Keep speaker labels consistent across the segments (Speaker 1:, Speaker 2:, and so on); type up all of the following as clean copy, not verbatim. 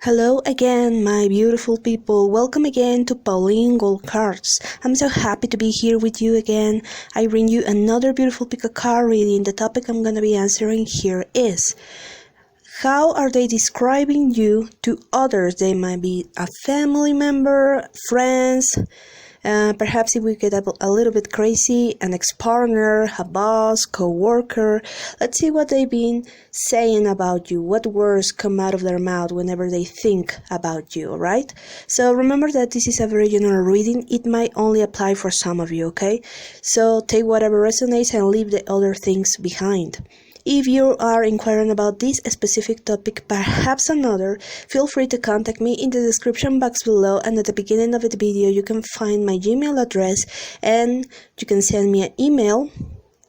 Speaker 1: Hello again, my beautiful people. Welcome again to paulinegoldcards. I'm so happy to be here with you again. I bring you another beautiful pick of card reading. The topic I'm going to be answering here is: how are they describing you to others? They might be a family member, friends, perhaps if we get a little bit crazy, an ex-partner, a boss, co-worker. Let's see what they've been saying about you, what words come out of their mouth whenever they think about you, alright? So remember that this is a very general reading. It might only apply for some of you, okay? So take whatever resonates and leave the other things behind. If you are inquiring about this specific topic, perhaps another, feel free to contact me in the description box below, and at the beginning of the video you can find my Gmail address and you can send me an email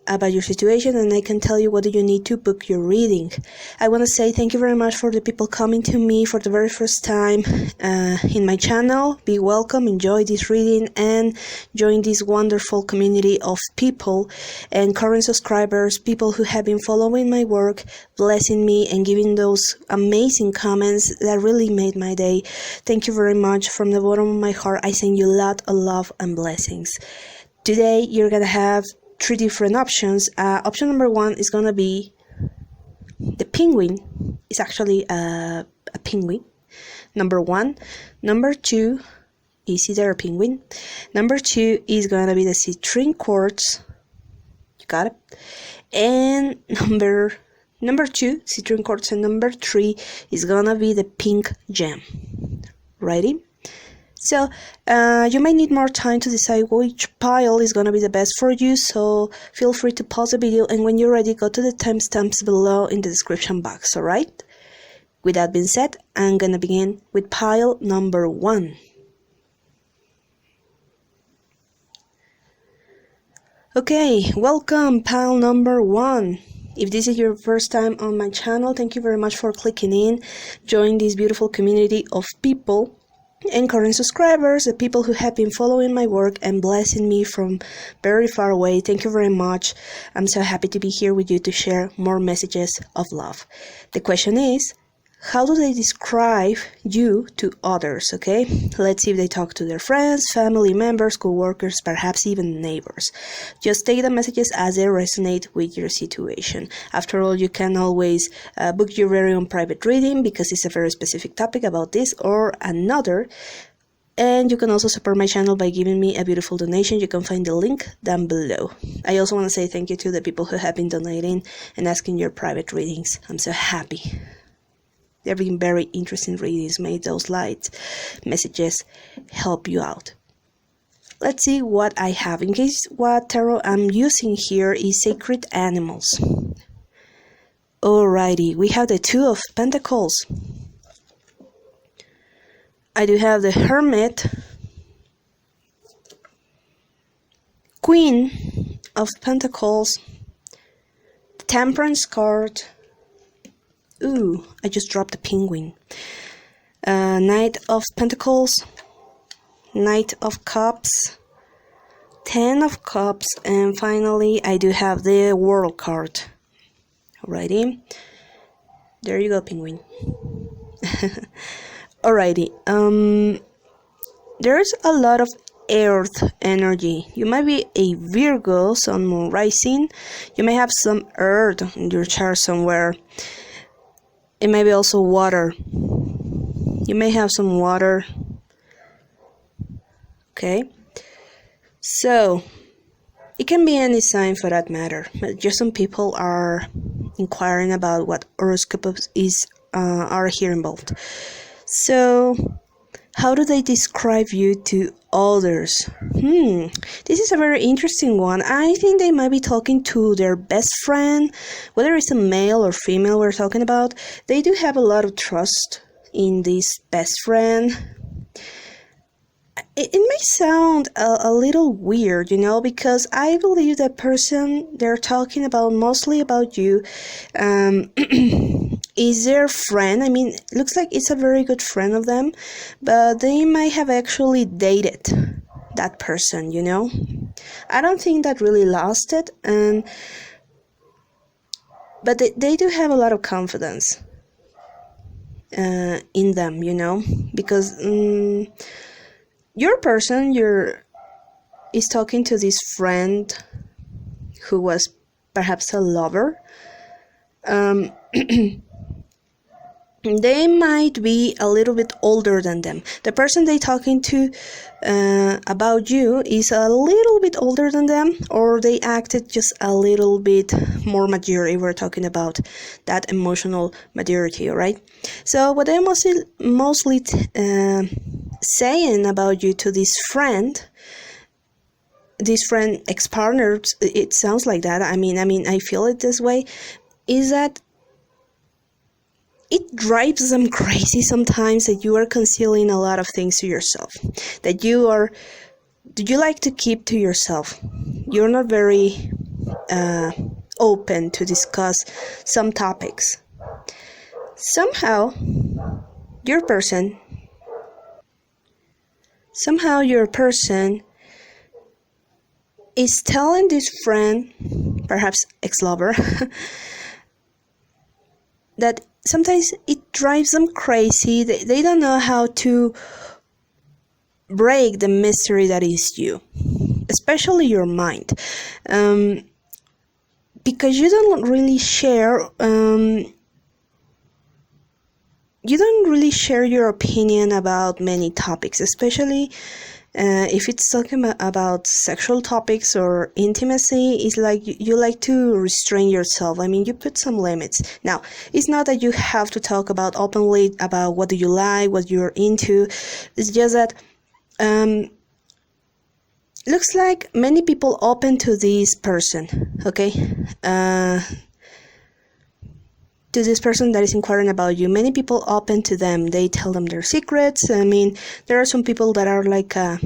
Speaker 1: about your situation and I can tell you what do you need to book your reading. I want to say thank you very much for the people coming to me for the very first time in my channel. Be welcome, enjoy this reading and join this wonderful community of people and current subscribers, people who have been following my work, blessing me and giving those amazing comments that really made my day. Thank you very much. From the bottom of my heart, I send you a lot of love and blessings. Today you're gonna have three different options. Option number one is gonna be the penguin. It's actually a penguin. Number one. Number two is either a penguin. Number two is gonna be the citrine quartz. You got it. And number two, citrine quartz, and number three is gonna be the pink gem. Ready? So you might need more time to decide which pile is going to be the best for you, so feel free to pause the video and when you're ready go to the timestamps below in the description box, alright? With that being said, I'm going to begin with pile number one. Okay, welcome pile number one. If this is your first time on my channel, thank you very much for clicking in. Join this beautiful community of people and current subscribers, the people who have been following my work and blessing me from very far away. Thank you very much. I'm so happy to be here with you to share more messages of love. The question is, how do they describe you to others, okay? Let's see if they talk to their friends, family members, co-workers, perhaps even neighbors. Just take the messages as they resonate with your situation. After all, you can always book your very own private reading because it's a very specific topic about this or another. And you can also support my channel by giving me a beautiful donation. You can find the link down below. I also want to say thank you to the people who have been donating and asking your private readings. I'm so happy. They've been very interesting readings. May those light messages help you out. Let's see what I have. In case what tarot I'm using here is Sacred Animals. Alrighty, we have the Two of Pentacles. I do have the Hermit, Queen of Pentacles, the Temperance card. Ooh, I just dropped the penguin. Knight of Pentacles, Knight of Cups, Ten of Cups, and finally I do have the World card. Alrighty. There you go, penguin. Alrighty. There's a lot of earth energy. You might be a Virgo, Sun, Moon, Rising. You may have some earth in your chart somewhere. It may be also water. You may have some water. Okay. So, it can be any sign for that matter. But just some people are inquiring about what horoscopes are here involved. So, how do they describe you to others? This is a very interesting one. I think they might be talking to their best friend, whether it's a male or female we're talking about. They do have a lot of trust in this best friend. It may sound a little weird, you know, because I believe the person they're talking about, mostly about you, is their friend. I mean, it looks like it's a very good friend of them, but they might have actually dated that person, you know. I don't think that really lasted, but they do have a lot of confidence. in them, you know, because your person is talking to this friend who was perhaps a lover. They might be a little bit older than them. The person they're talking to about you is a little bit older than them, or they acted just a little bit more mature if we're talking about that emotional maturity, right? So what I'm mostly saying about you to this friend, ex-partner, it sounds like that. I mean, I feel it this way, is that it drives them crazy sometimes that you are concealing a lot of things to yourself, that you like to keep to yourself. You're not very open to discuss some topics. Somehow your person is telling this friend, perhaps ex-lover, that sometimes it drives them crazy. They don't know how to break the mystery that is you, especially your mind, because you don't really share your opinion about many topics, especially if it's talking about sexual topics or intimacy. It's like you like to restrain yourself. I mean, you put some limits. Now, it's not that you have to talk about openly about what do you like, what you're into. It's just that looks like many people open to this person, okay? To this person that is inquiring about you. Many people open to them. They tell them their secrets. I mean, there are some people that are like a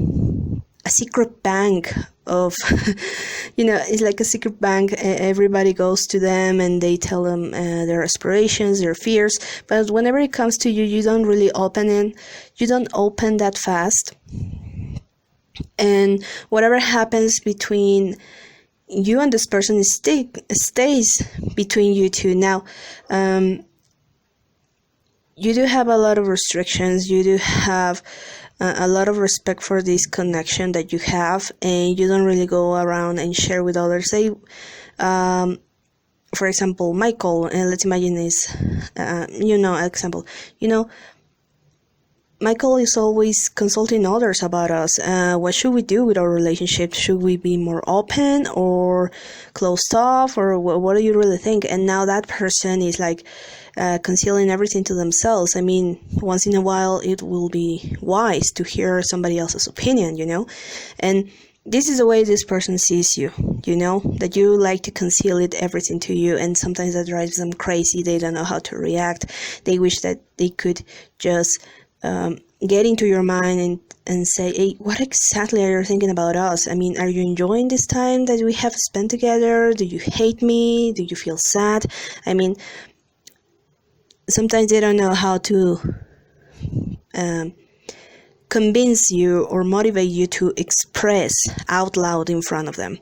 Speaker 1: secret bank of, you know, it's like a secret bank. Everybody goes to them and they tell them their aspirations, their fears. But whenever it comes to you, you don't really open it. You don't open that fast. And whatever happens between you and this person stays between you two. Now, you do have a lot of restrictions. You do have a lot of respect for this connection that you have, and you don't really go around and share with others. Say, for example, Michael, and let's imagine this, example, Michael is always consulting others about us. What should we do with our relationship? Should we be more open or closed off? Or what do you really think? And now that person is like concealing everything to themselves. I mean, once in a while, it will be wise to hear somebody else's opinion, And this is the way this person sees you, that you like to conceal everything to you. And sometimes that drives them crazy. They don't know how to react. They wish that they could just get into your mind and say, hey, what exactly are you thinking about us? I mean, are you enjoying this time that we have spent together? Do you hate me? Do you feel sad? I mean, sometimes they don't know how to convince you or motivate you to express out loud in front of them,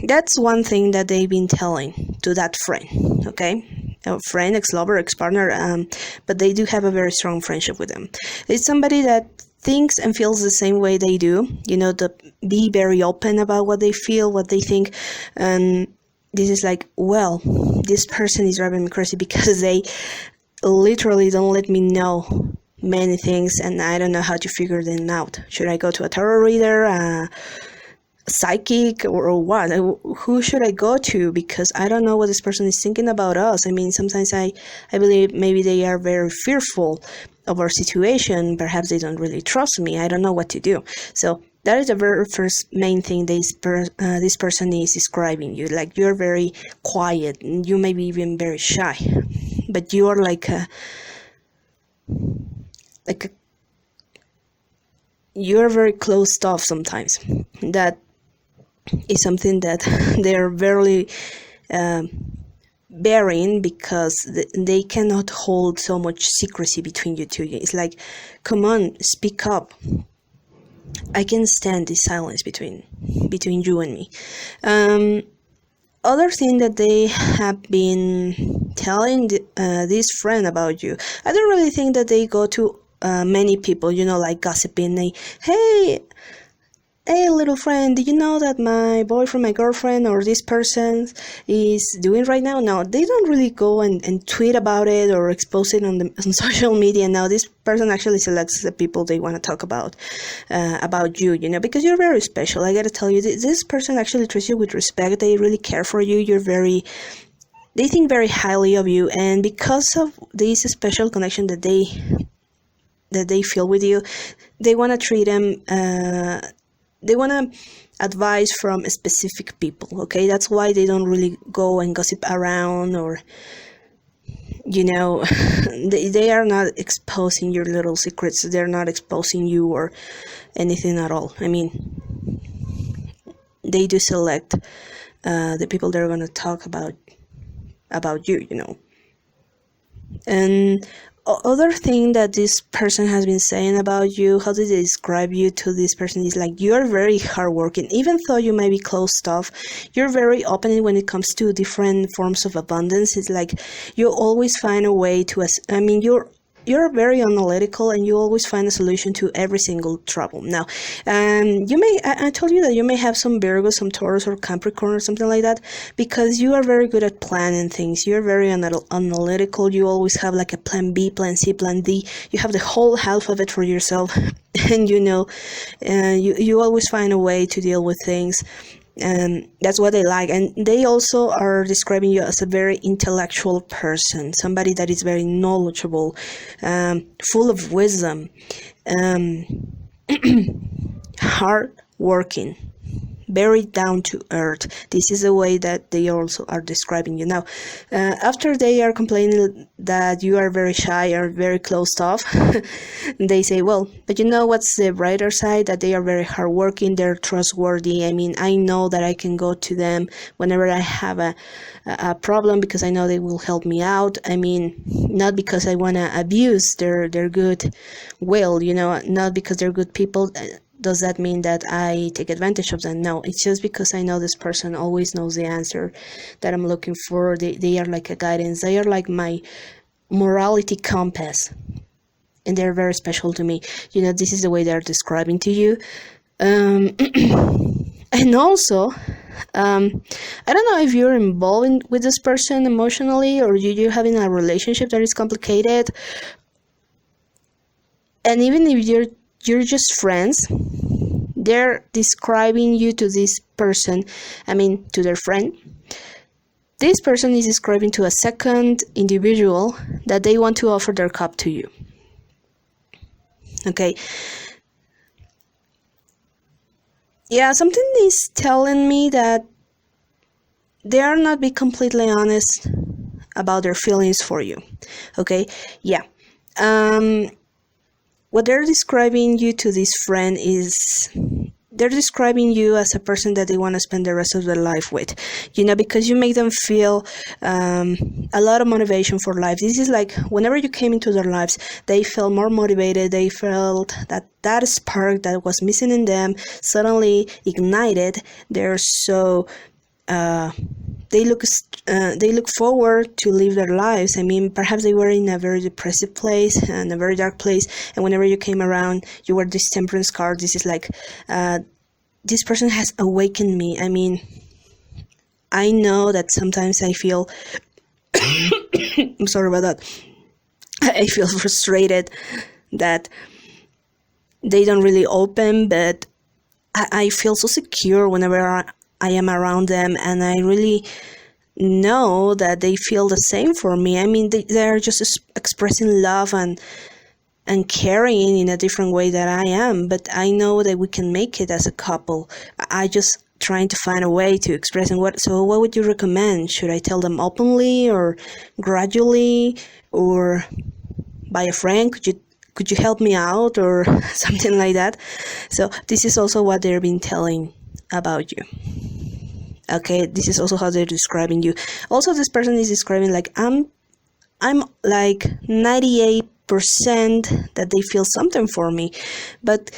Speaker 1: That's one thing that they've been telling to that friend, okay? A friend, ex-lover, ex-partner, but they do have a very strong friendship with them. It's somebody that thinks and feels the same way they do, to be very open about what they feel, what they think. And this is like, well, this person is driving me crazy because they literally don't let me know many things, and I don't know how to figure them out. Should I go to a tarot reader, psychic, or what? Who should I go to? Because I don't know what this person is thinking about us. I mean, sometimes I believe maybe they are very fearful of our situation. Perhaps they don't really trust me. I don't know what to do. So that is the very first main thing this person is describing you. Like, you're very quiet, and you may be even very shy, but you are you're very closed off sometimes. That is something that they're very bearing, because they cannot hold so much secrecy between you two. It's like, come on, speak up. I can stand this silence between you and me. Other thing that they have been telling this friend about you. I don't really think that they go to many people, like gossiping. Hey, little friend, did you know that my boyfriend, my girlfriend, or this person is doing right now? No, they don't really go and tweet about it or expose it on social media. Now, this person actually selects the people they want to talk about you, because you're very special. I gotta tell you, this person actually treats you with respect. They really care for you. They think very highly of you, and because of this special connection that they feel with you, they want to treat them. They want to advise from specific people, okay? That's why they don't really go and gossip around, or, they are not exposing your little secrets. They're not exposing you or anything at all. I mean, they do select the people they're going to talk about you, And other thing that this person has been saying about you, how did they describe you to this person, is like, you're very hardworking. Even though you may be closed off, you're very open when it comes to different forms of abundance. It's like you always find a way to, you're very analytical, and you always find a solution to every single trouble. Now, I told you that you may have some Virgo, some Taurus, or Capricorn, or something like that, because you are very good at planning things. You're very analytical. You always have like a plan B, plan C, plan D. You have the whole alphabet for yourself, and you always find a way to deal with things. And that's what they like. And they also are describing you as a very intellectual person, somebody that is very knowledgeable, full of wisdom, hard working, very down to earth. This is the way that they also are describing you. Now, after they are complaining that you are very shy or very closed off, they say, well, but what's the brighter side? That they are very hardworking, they're trustworthy. I mean, I know that I can go to them whenever I have a problem, because I know they will help me out. I mean, not because I want to abuse their good will, not because they're good people. Does that mean that I take advantage of them? No, it's just because I know this person always knows the answer that I'm looking for. They are like a guidance. They are like my morality compass, and they're very special to me. This is the way they're describing to you. And also, I don't know if you're involved with this person emotionally, or you're having a relationship that is complicated. And even if you're just friends, they're describing you to this person, to their friend. This person is describing to a second individual that they want to offer their cup to you. Okay. Yeah, something is telling me that they are not being completely honest about their feelings for you. Okay. Yeah. What they're describing you to this friend is, they're describing you as a person that they want to spend the rest of their life with, because you make them feel a lot of motivation for life. This is like, whenever you came into their lives, they felt more motivated. They felt that spark that was missing in them suddenly ignited. They're so they look forward to live their lives. I mean, perhaps they were in a very depressive place and a very dark place, and whenever you came around, you were this temperance card. This is like, this person has awakened me. I mean, I know that sometimes I feel I'm sorry about that. I feel frustrated that they don't really open, but I feel so secure whenever I am around them, and I really know that they feel the same for me. I mean, they're just expressing love and caring in a different way that I am, but I know that we can make it as a couple. I just trying to find a way to express. And what would you recommend? Should I tell them openly, or gradually, or by a friend? Could you help me out, or something like that? So this is also what they've been telling about you. Okay, this is also how they're describing you. Also, this person is describing like, I'm like 98% that they feel something for me, but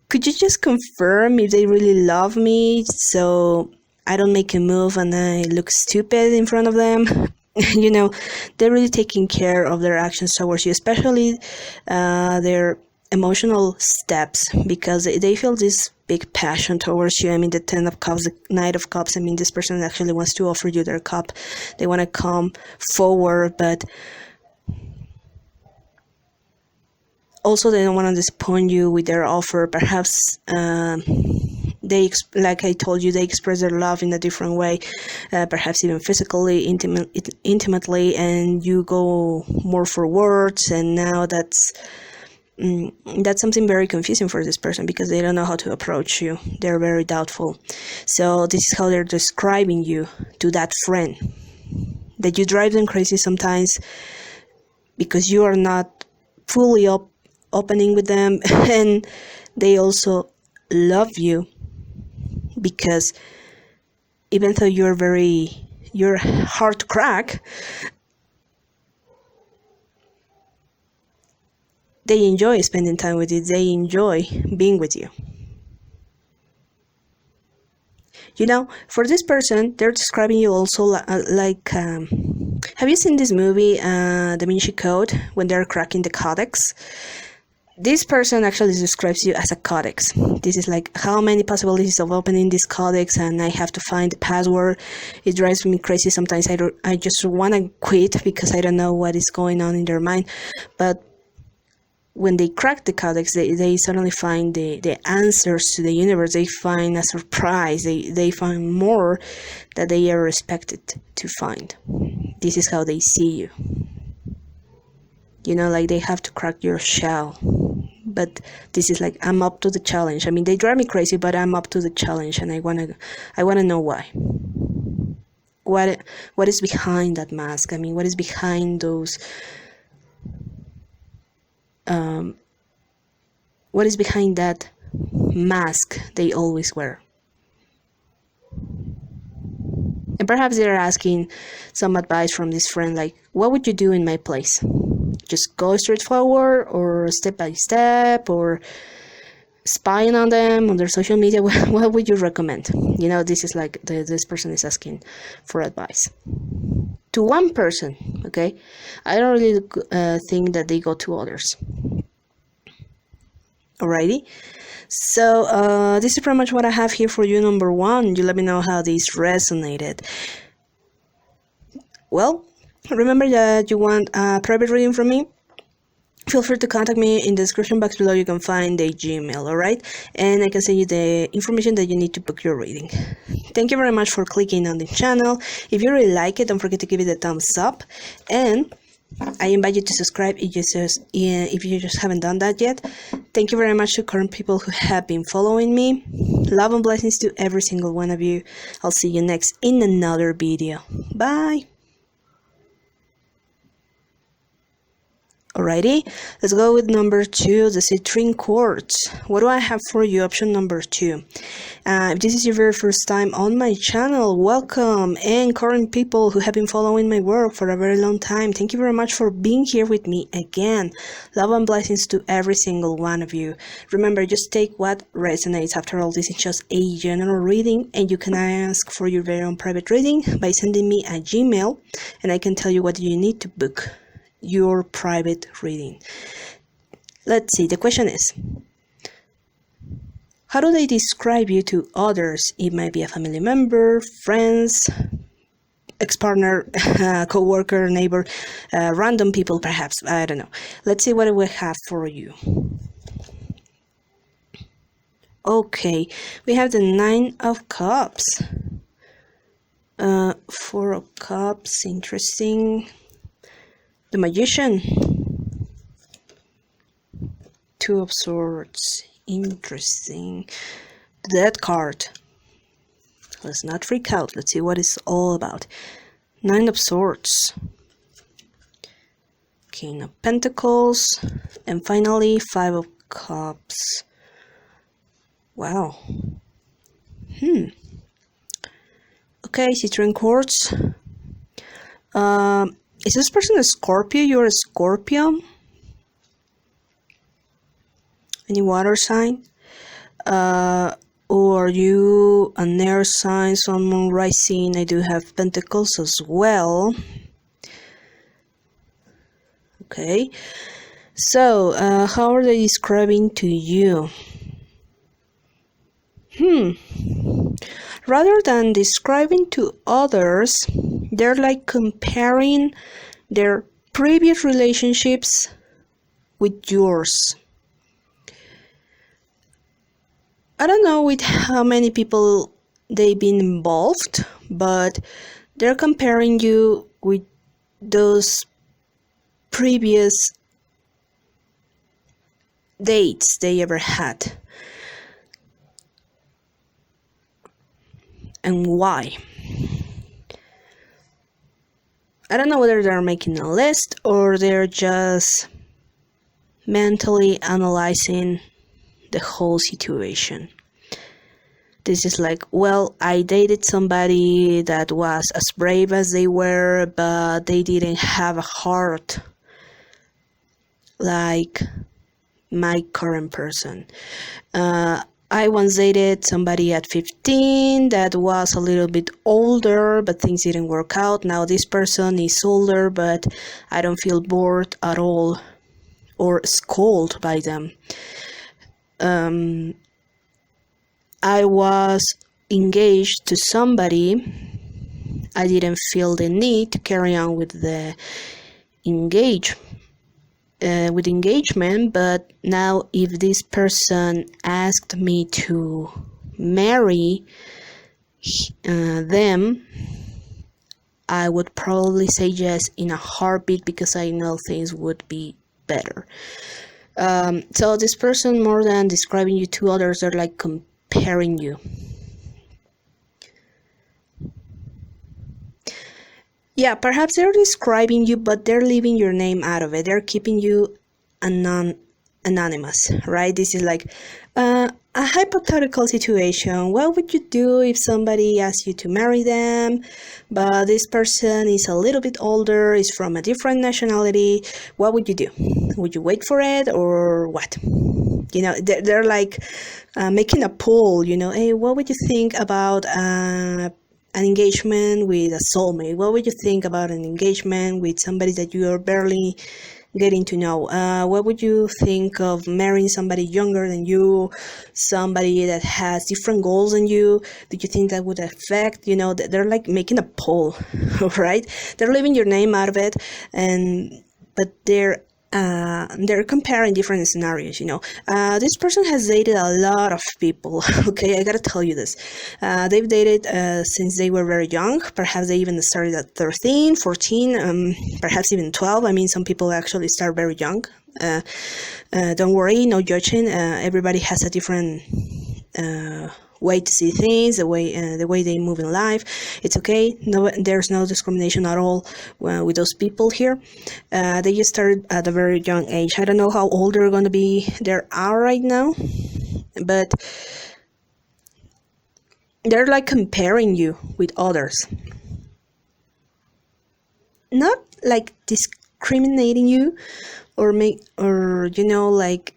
Speaker 1: could you just confirm if they really love me, so I don't make a move and I look stupid in front of them? You know, they're really taking care of their actions towards you, especially their emotional steps, because they feel this big passion towards you. I mean, the 10 of cups, the knight of cups, I mean, this person actually wants to offer you their cup. They want to come forward, but also they don't want to disappoint you with their offer. Perhaps they, like I told you, they express their love in a different way, perhaps even physically, intimately, and you go more for words, and now that's something very confusing for this person, because they don't know how to approach you. They're very doubtful. So this is how they're describing you to that friend, that you drive them crazy sometimes because you are not fully opening with them, and they also love you because even though you're hard to crack, they enjoy spending time with you. They enjoy being with you. You know, for this person, they're describing you also like, have you seen this movie, Da Vinci Code, when they're cracking the codex? This person actually describes you as a codex. This is like, how many possibilities of opening this codex, and I have to find the password. It drives me crazy sometimes. I just want to quit because I don't know what is going on in their mind. But when they crack the codex, they suddenly find the answers to the universe. They find a surprise. They find more that they are expected to find. This is how they see you. You know, like they have to crack your shell. But this is like, I'm up to the challenge. I mean, they drive me crazy, but I'm up to the challenge, and I wanna know why. What is behind that mask? I mean, what is behind those? What is behind that mask they always wear? And perhaps they're asking some advice from this friend, like, what would you do in my place? Just go straight forward, or step by step, or spying on them on their social media? What would you recommend? You know, this is like this person is asking for advice to one person. Okay, I don't really think that they go to others. Alrighty, so this is pretty much what I have here for you. Number one, you let me know how this resonated. Well, remember that you want a private reading from me? Feel free to contact me. In the description box below you can find a Gmail, alright? And I can send you the information that you need to book your reading. Thank you very much for clicking on the channel. If you really like it, don't forget to give it a thumbs up. And I invite you to subscribe if you just haven't done that yet. Thank you very much to current people who have been following me. Love and blessings to every single one of you. I'll see you next in another video. Bye! Alrighty, let's go with number 2, the citrine quartz. What do I have for you? Option number 2. If this is your very first time on my channel, welcome. And current people who have been following my work for a very long time, thank you very much for being here with me again. Love and blessings to every single one of you. Remember, just take what resonates. After all, this is just a general reading, and you can ask for your very own private reading by sending me a Gmail, and I can tell you what you need to book your private reading. Let's see, the question is, how do they describe you to others? It might be a family member, friends, ex-partner, co-worker, neighbor, random people perhaps, I don't know. Let's see what we have for you. Okay, we have the 9 of Cups, 4 of Cups, interesting. The Magician, 2 of Swords, interesting. The Death card, let's not freak out, let's see what it's all about. 9 of Swords, King of Pentacles, and finally 5 of Cups. Wow. Okay, citrine quartz. Is this person a Scorpio? You're a Scorpio? Any water sign? Or are you an air sign, Sun, Moon, Rising? I do have Pentacles as well. Okay, so how are they describing to you? Rather than describing to others, they're like comparing their previous relationships with yours. I don't know with how many people they've been involved, but they're comparing you with those previous dates they ever had. And why? I don't know whether they're making a list or they're just mentally analyzing the whole situation. This is like, well, I dated somebody that was as brave as they were, but they didn't have a heart like my current person. I once dated somebody at 15 that was a little bit older, but things didn't work out. Now this person is older, but I don't feel bored at all or scolded by them. I was engaged to somebody. I didn't feel the need to carry on with the engagement, but now if this person asked me to marry them, I would probably say yes in a heartbeat because I know things would be better. So this person, more than describing you to others, are like comparing you. Yeah, perhaps they're describing you, but they're leaving your name out of it. They're keeping you anonymous, right? This is like a hypothetical situation. What would you do if somebody asked you to marry them, but this person is a little bit older, is from a different nationality? What would you do? Would you wait for it or what? You know, they're like making a poll, you know, hey, what would you think about an engagement with a soulmate? What would you think about an engagement with somebody that you are barely getting to know? What would you think of marrying somebody younger than you, somebody that has different goals than you? Do you think that would affect, you know, they're like making a poll, right? They're leaving your name out of it, but they're comparing different scenarios, you know. This person has dated a lot of people, okay, I gotta tell you this. They've dated since they were very young. Perhaps they even started at 13, 14, perhaps even 12. I mean, some people actually start very young. Don't worry, no judging. Everybody has a different way to see things, the way they move in life. It's okay. No, there's no discrimination at all with those people here. They just started at a very young age. I don't know how old they're going to be. They are right now, but they're like comparing you with others, not like discriminating you or you know, like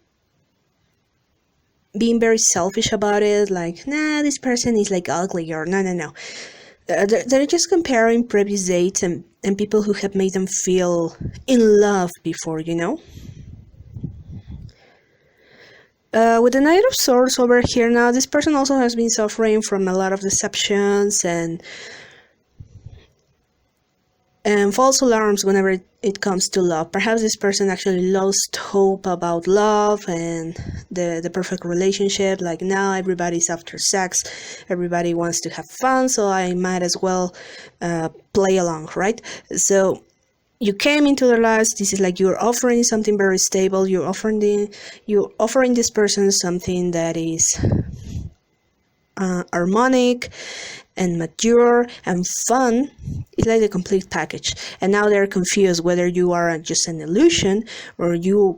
Speaker 1: being very selfish about it, like, nah, this person is like ugly, or no. They're just comparing previous dates and people who have made them feel in love before, you know. With the Knight of Swords over here now, this person also has been suffering from a lot of deceptions and false alarms whenever it comes to love. Perhaps this person actually lost hope about love and the perfect relationship. Like, now everybody's after sex, everybody wants to have fun, so I might as well play along, right? So you came into their lives. This is like you're offering something very stable. You're offering this person something that is harmonic and mature and fun. It's like the complete package. And now they're confused whether you are just an illusion or you're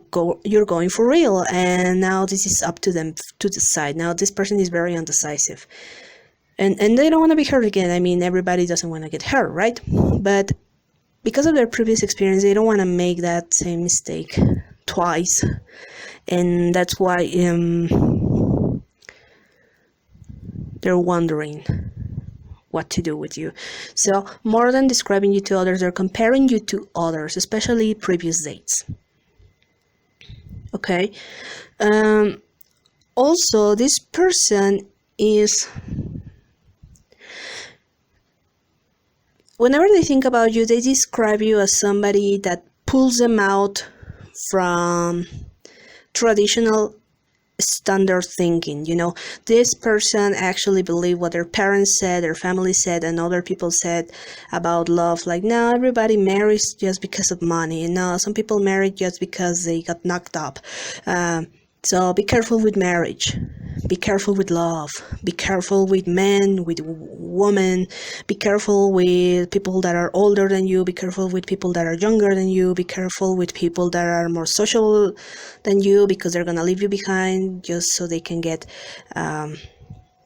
Speaker 1: going for real. And now this is up to them to decide. Now this person is very undecisive, and they don't want to be hurt again. I mean, everybody doesn't want to get hurt, right? But because of their previous experience, they don't want to make that same mistake twice, and that's why they're wondering what to do with you. So more than describing you to others, they're comparing you to others, especially previous dates. Okay. Also, this person is, whenever they think about you, they describe you as somebody that pulls them out from traditional standard thinking. You know, this person actually believed what their parents said, their family said, and other people said about love. Like, no, everybody marries just because of money. And no, some people marry just because they got knocked up. So be careful with marriage. Be careful with love. Be careful with men, with women. Be careful with people that are older than you. Be careful with people that are younger than you. Be careful with people that are more social than you, because they're gonna leave you behind just so they can get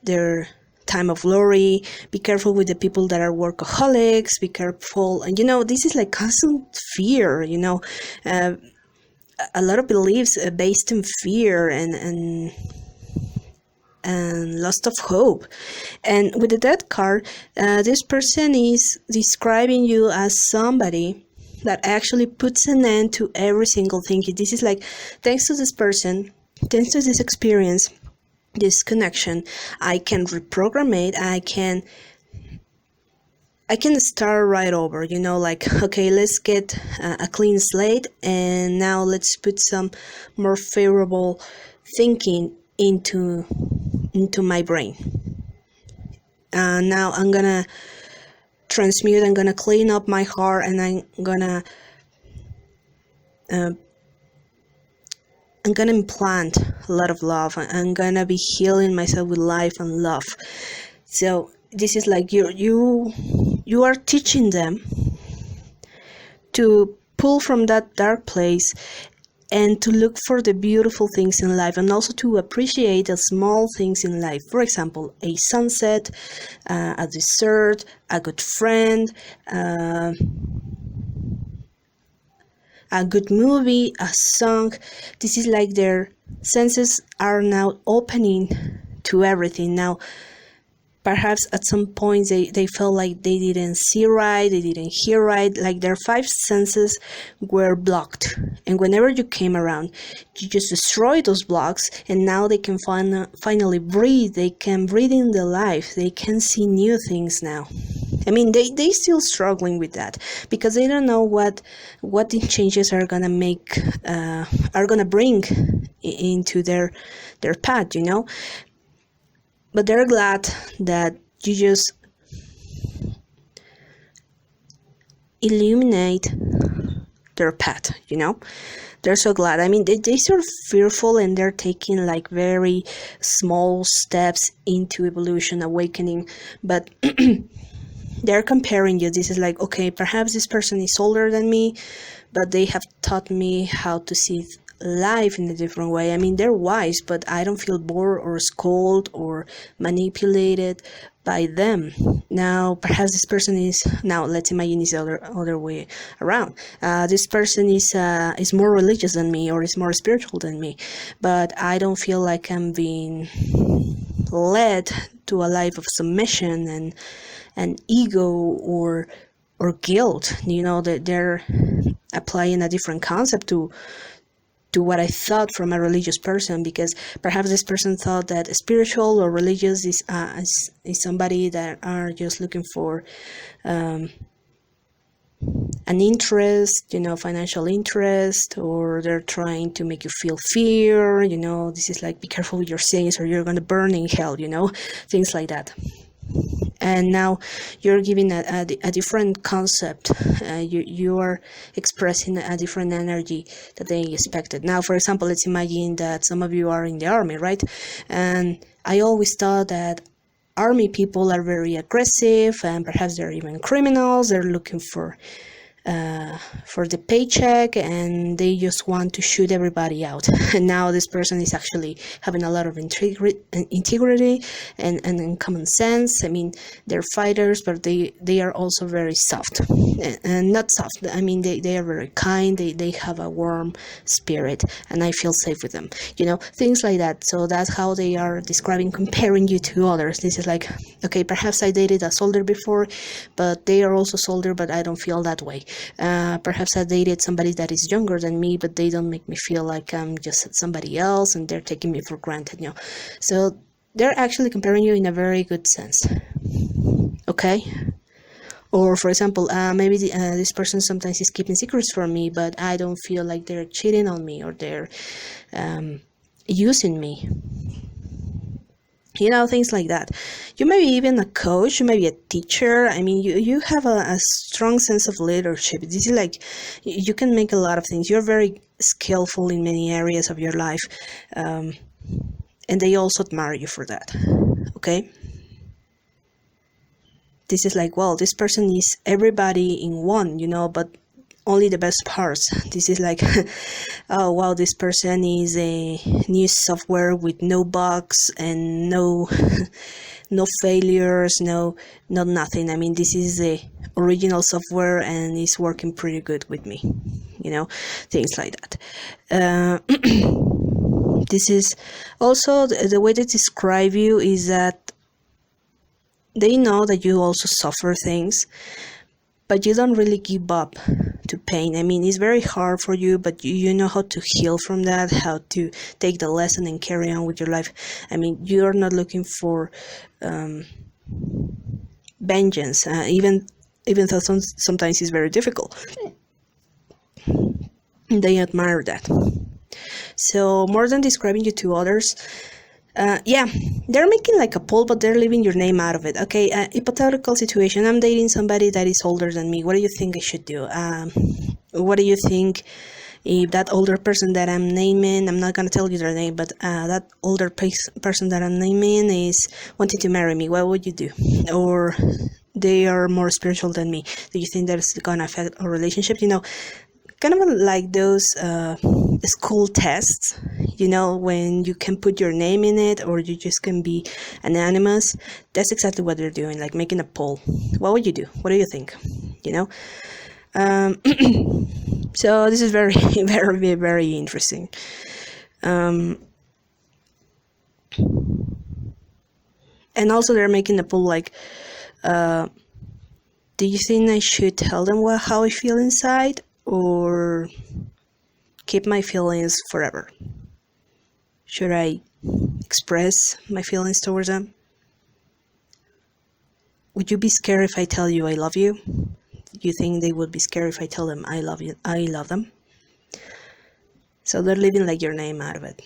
Speaker 1: their time of glory. Be careful with the people that are workaholics. Be careful. And you know, this is like constant fear, you know. A lot of beliefs based in fear and loss of hope. And with the Death card, this person is describing you as somebody that actually puts an end to every single thing. This is like, thanks to this person, thanks to this experience, this connection, I can reprogram it. I can start right over, you know, like, okay, let's get a clean slate, and now let's put some more favorable thinking into my brain. Now I'm gonna transmute, I'm gonna clean up my heart, and I'm gonna implant a lot of love. I'm gonna be healing myself with life and love. So this is like you are teaching them to pull from that dark place and to look for the beautiful things in life, and also to appreciate the small things in life. For example, a sunset, a dessert, a good friend, a good movie, a song. This is like their senses are now opening to everything. Now, perhaps at some point they felt like they didn't see right, they didn't hear right, like their five senses were blocked. And whenever you came around, you just destroyed those blocks, and now they can finally breathe. They can breathe in their life. They can see new things now. I mean, they still struggling with that, because they don't know what the changes are gonna make, are gonna bring into their path, you know. But they're glad that you just illuminate their path, you know. They're so glad. I mean, they sort of fearful, and they're taking like very small steps into evolution, awakening. But they're comparing you. This is like, okay, perhaps this person is older than me, but they have taught me how to see life in a different way. I mean, they're wise, but I don't feel bored or scolded or manipulated by them. Now, perhaps this person is, now let's imagine it's the other way around. This person is more religious than me, or is more spiritual than me, but I don't feel like I'm being led to a life of submission and ego or guilt. You know, that they're applying a different concept to what I thought from a religious person, because perhaps this person thought that spiritual or religious is somebody that are just looking for an interest, you know, financial interest, or they're trying to make you feel fear, you know. This is like, be careful with your sins or you're going to burn in hell, you know, things like that. And now you're giving a different concept. You are expressing a different energy that they expected. Now, for example, let's imagine that some of you are in the army, right? And I always thought that army people are very aggressive, and perhaps they're even criminals. They're looking for for the paycheck, and they just want to shoot everybody out. And now this person is actually having a lot of integrity and common sense. I mean, they're fighters, but they are also very soft, and not soft, I mean, they are very kind, they have a warm spirit, and I feel safe with them, you know, things like that. So that's how they are describing, comparing you to others. This is like, okay, perhaps I dated a soldier before, but they are also soldier, but I don't feel that way. Perhaps I dated somebody that is younger than me, but they don't make me feel like I'm just somebody else and they're taking me for granted, you know. So they're actually comparing you in a very good sense, okay? Or for example, maybe this person sometimes is keeping secrets from me, but I don't feel like they're cheating on me or they're using me. You know, things like that. You may be even a coach, you may be a teacher. I mean, you have a strong sense of leadership. This is like, you can make a lot of things. You're very skillful in many areas of your life. And they also admire you for that, okay? This is like, well, this person is everybody in one, you know, but only the best parts. This is like, oh wow, this person is a new software with no bugs and no no failures, no nothing. I mean, this is the original software and it's working pretty good with me, you know, things like that. This is also the way they describe you is that they know that you also suffer things, but you don't really give up to pain. I mean, it's very hard for you, but you know how to heal from that, how to take the lesson and carry on with your life. I mean, you're not looking for vengeance, even though sometimes it's very difficult. They admire that. So more than describing you to others, yeah, they're making like a poll, but they're leaving your name out of it. Okay, hypothetical situation. I'm dating somebody that is older than me. What do you think I should do? What do you think if that older person that I'm naming, I'm not going to tell you their name, but that older person that I'm naming is wanting to marry me? What would you do? Or they are more spiritual than me. Do you think that's going to affect our relationship? You know, kind of like those school tests, you know, when you can put your name in it or you just can be anonymous. That's exactly what they're doing, like making a poll. What would you do? What do you think? You know? So this is very, very, very interesting. And also they're making a poll like, do you think I should tell them how I feel inside, or keep my feelings forever? Should I express my feelings towards them? Would you be scared if I tell you I love you? Do you think they would be scared if I tell them I love you, I love them? So they're leaving like your name out of it.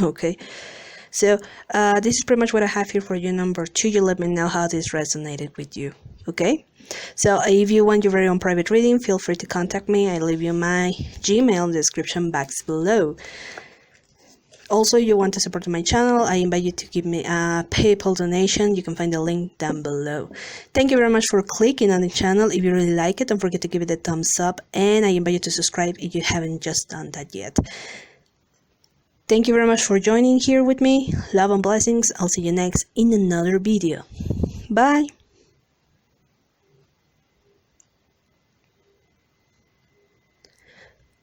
Speaker 1: Okay. So this is pretty much what I have here for you, number 2. You let me know how this resonated with you, okay? So if you want your very own private reading, feel free to contact me. I leave you my Gmail in the description box below. Also, if you want to support my channel, I invite you to give me a PayPal donation. You can find the link down below. Thank you very much for clicking on the channel. If you really like it, don't forget to give it a thumbs up, and I invite you to subscribe if you haven't just done that yet. Thank you very much for joining here with me. Love and blessings. I'll see you next in another video. Bye.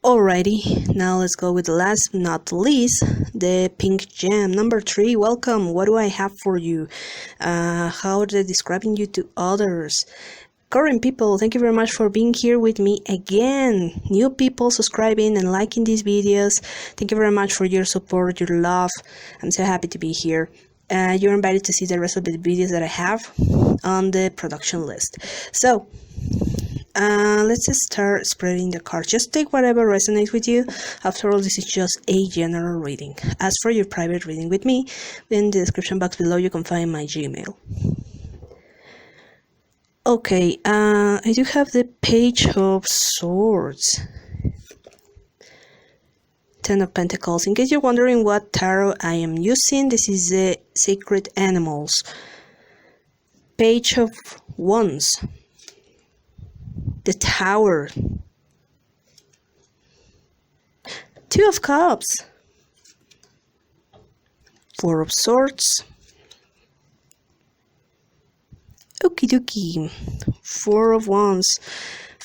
Speaker 1: Alrighty, now let's go with the last but not least, the pink gem. Number 3, welcome. What do I have for you? How are they describing you to others? Current people, thank you very much for being here with me again. New people subscribing and liking these videos. Thank you very much for your support, your love. I'm so happy to be here. You're invited to see the rest of the videos that I have on the production list. So, let's just start spreading the cards. Just take whatever resonates with you. After all, this is just a general reading. As for your private reading with me, in the description box below you can find my Gmail. Okay, I do have the Page of Swords, 10 of Pentacles. In case you're wondering what tarot I am using, this is the Sacred Animals Page of Wands, the Tower, Two of Cups, Four of Swords, okie dokie, Four of Wands,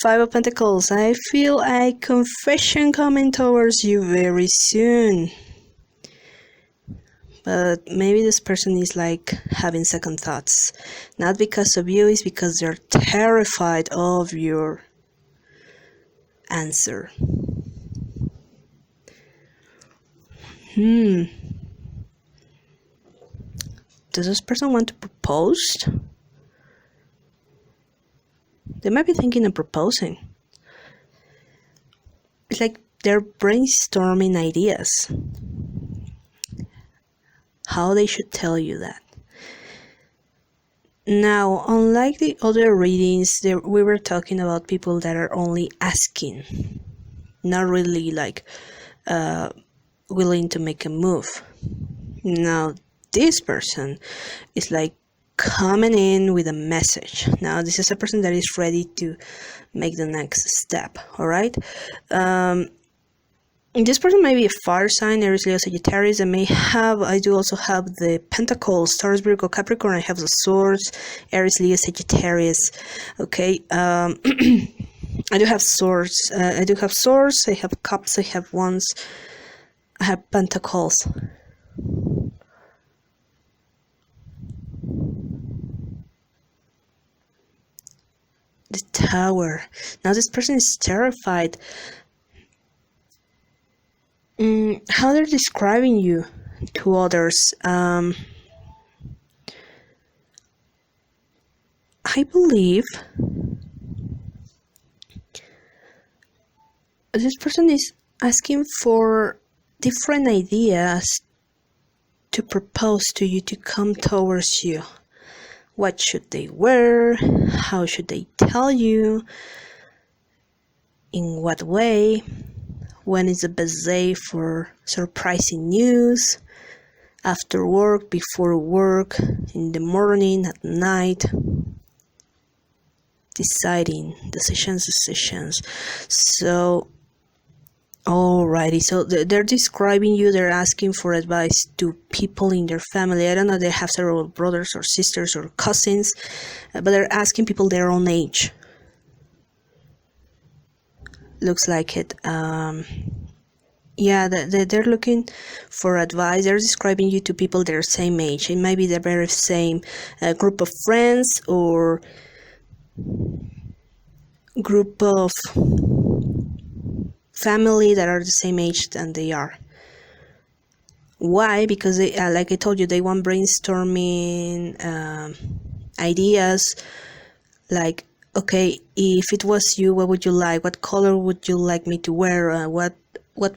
Speaker 1: Five of Pentacles. I feel a confession coming towards you very soon. But maybe this person is like having second thoughts. Not because of you, it's because they're terrified of your answer. Does this person want to propose? They might be thinking of proposing. It's like they're brainstorming ideas. How they should tell you that. Now, unlike the other readings, we were talking about people that are only asking, not really like willing to make a move. Now, this person is like coming in with a message. Now, this is a person that is ready to make the next step, all right? This person may be a fire sign, Aries, Leo, Sagittarius. I do also have the Pentacles, Taurus, Virgo, Capricorn. I have the Swords, Aries, Leo, Sagittarius. Okay, I do have Swords. I have Cups, I have Wands, I have Pentacles. The Tower. Now this person is terrified. How they're describing you to others. I believe this person is asking for different ideas to propose to you, to come towards you. What should they wear? How should they tell you? In what way? When is the best day for surprising news? After work, before work, in the morning, at night. Decisions. So, alrighty. So they're describing you. They're asking for advice to people in their family. I don't know. They have several brothers or sisters or cousins, but they're asking people their own age. Looks like it. Yeah, they're looking for advice. They're describing you to people their same age. It might be the very same group of friends or group of family that are the same age than they are. Why? Because they, like I told you, they want brainstorming ideas. Like, okay, if it was you, what would you like? What color would you like me to wear? What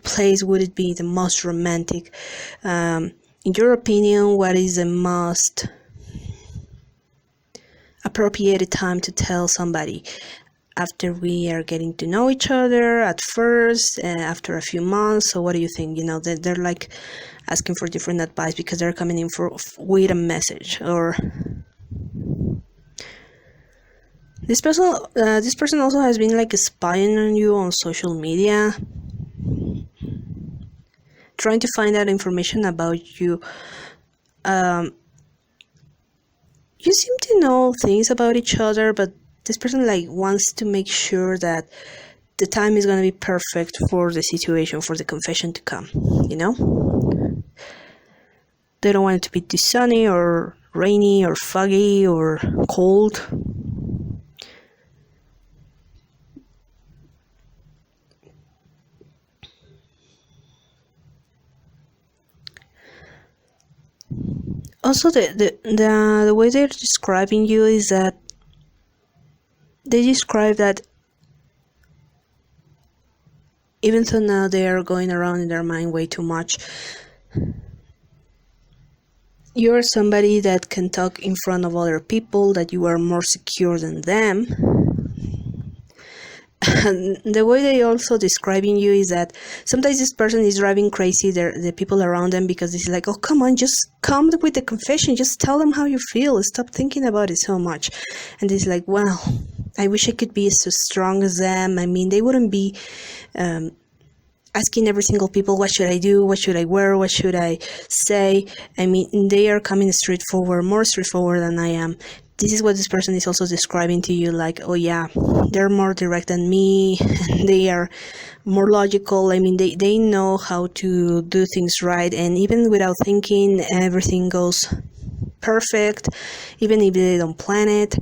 Speaker 1: place would it be the most romantic? In your opinion, what is the most appropriate time to tell somebody? After we are getting to know each other at first, after a few months. So what do you think? You know, they're like asking for different advice because they're coming in with a message. Or this person also has been like spying on you on social media, trying to find out information about you. You seem to know things about each other, but this person like wants to make sure that the time is going to be perfect for the situation, for the confession to come, you know? They don't want it to be too sunny or rainy or foggy or cold. Also, the way they're describing you is that they describe that even though now they are going around in their mind way too much, you're somebody that can talk in front of other people, that you are more secure than them, The way they also describing you is that sometimes this person is driving crazy the people around them, because it's like, oh, come on, just come with the confession, just tell them how you feel, stop thinking about it so much. And it's like, well, I wish I could be as strong as them. I mean, they wouldn't be asking every single people, what should I do, what should I wear, what should I say. I mean, they are coming straightforward, more straightforward than I am. This is what this person is also describing to you, like, oh yeah, they're more direct than me, they are more logical. I mean, they know how to do things right, and even without thinking, everything goes perfect, even if they don't plan it.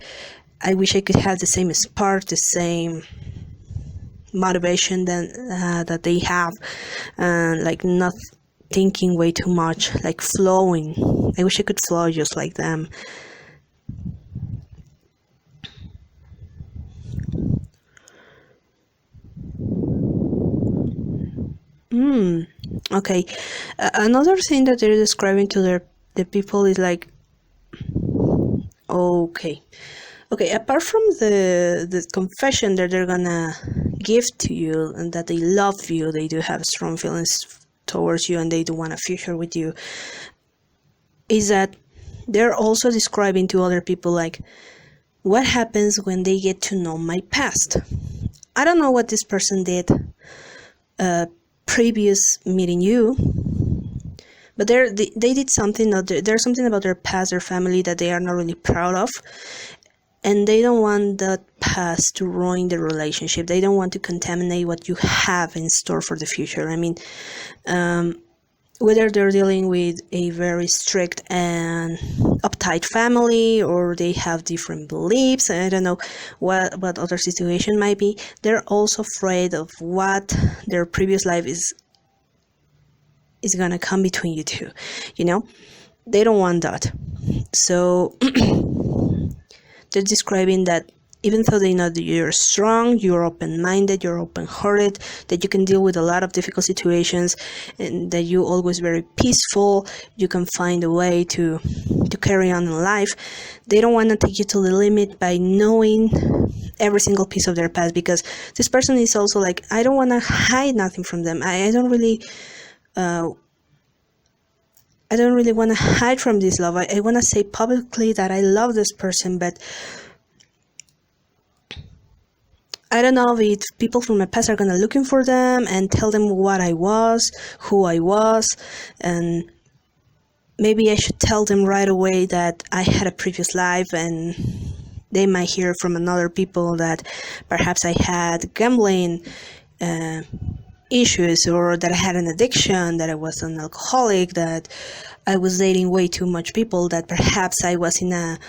Speaker 1: I wish I could have the same spark, the same motivation that they have, like not thinking way too much, like flowing. I wish I could flow just like them. Okay. Another thing that they're describing to the people is like, okay, apart from the confession that they're gonna give to you, and that they love you, they do have strong feelings towards you, and they do want a future with you, is that they're also describing to other people, like, what happens when they get to know my past. I don't know what this person did previous meeting you, but they did something, there's something about their past, their family, that they are not really proud of, and they don't want that past to ruin the relationship. They don't want to contaminate what you have in store for the future. I mean, whether they're dealing with a very strict and uptight family, or they have different beliefs, I don't know what other situation might be, they're also afraid of what their previous life is gonna come between you two, you know? They don't want that. So they're describing that even though they know that you're strong, you're open-minded, you're open-hearted, that you can deal with a lot of difficult situations, and that you're always very peaceful, you can find a way to carry on in life, they don't want to take you to the limit by knowing every single piece of their past, because this person is also like, I don't want to hide nothing from them. I don't really want to hide from this love. I want to say publicly that I love this person, but I don't know if people from my past are gonna looking for them and tell them what I was, who I was, and maybe I should tell them right away that I had a previous life, and they might hear from another people that perhaps I had gambling issues, or that I had an addiction, that I was an alcoholic, that I was dating way too much people, that perhaps I was in a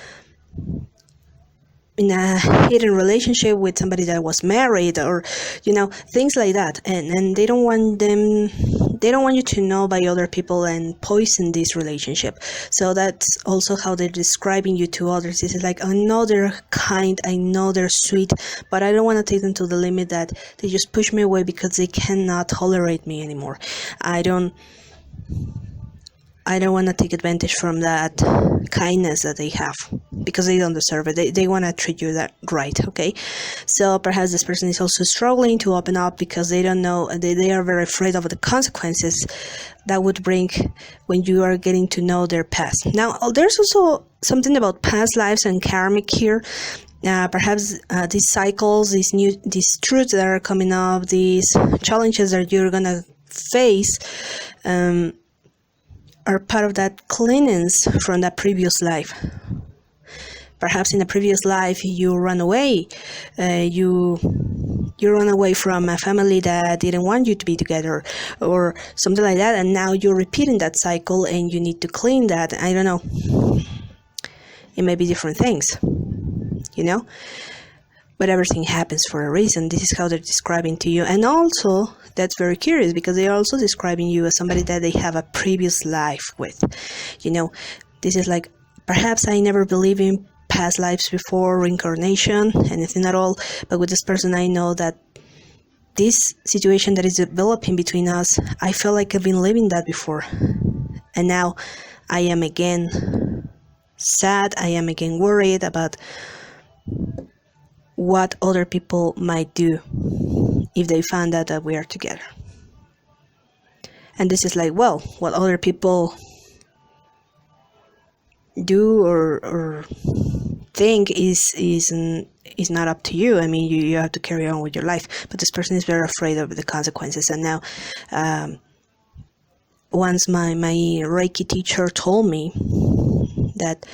Speaker 1: hidden relationship with somebody that was married, or things like that, and they don't want you to know by other people and poison this relationship. So that's also how they're describing you to others. It's like, I know they're kind, I know they're sweet, but I don't want to take them to the limit that they just push me away because they cannot tolerate me anymore. I don't want to take advantage from that kindness that they have, because they don't deserve it. They want to treat you that right, okay? So perhaps this person is also struggling to open up because they don't know, they are very afraid of the consequences that would bring when you are getting to know their past. Now, there's also something about past lives and karmic here. Perhaps these cycles, these truths that are coming up, these challenges that you're gonna face, are part of that cleanse from that previous life. Perhaps in a previous life you run away, you run away from a family that didn't want you to be together, or something like that, and now you're repeating that cycle and you need to clean that. I don't know, it may be different things, but everything happens for a reason. This is how they're describing to you. And also, that's very curious, because they are also describing you as somebody that they have a previous life with. This is like, perhaps I never believed in past lives before, reincarnation, anything at all, but with this person I know that this situation that is developing between us, I feel like I've been living that before, and now I am again sad, I am again worried about what other people might do if they found out that we are together. And this is like, well, what other people do or think is not up to you. I mean, you have to carry on with your life, but this person is very afraid of the consequences. And now once my Reiki teacher told me that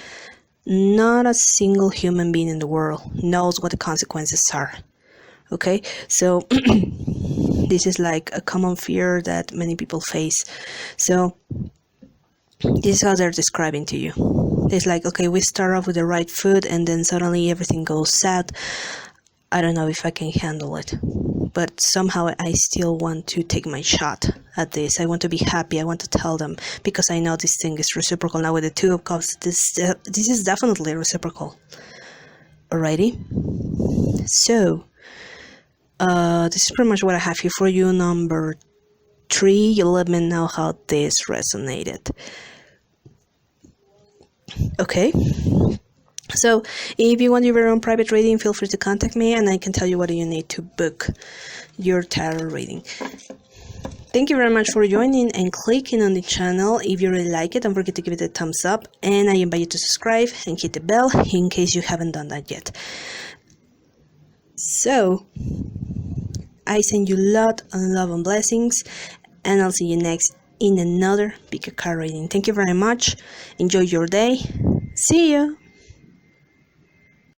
Speaker 1: not a single human being in the world knows what the consequences are. Okay, so this is like a common fear that many people face. So this is how they're describing to you. It's like, okay, we start off with the right foot and then suddenly everything goes south. I don't know if I can handle it, but somehow I still want to take my shot at this. I want to be happy. I want to tell them, because I know this thing is reciprocal. Now with the Two of Cups, this is definitely reciprocal. Alrighty, so this is pretty much what I have here for you. Number 3, you let me know how this resonated. Okay, so if you want your very own private reading, feel free to contact me and I can tell you what you need to book your tarot reading. Thank you very much for joining and clicking on the channel. If you really like it, don't forget to give it a thumbs up, and I invite you to subscribe and hit the bell in case you haven't done that yet. So I send you a lot of love and blessings, and I'll see you next in another bigger card reading. Thank you very much. Enjoy your day. See you.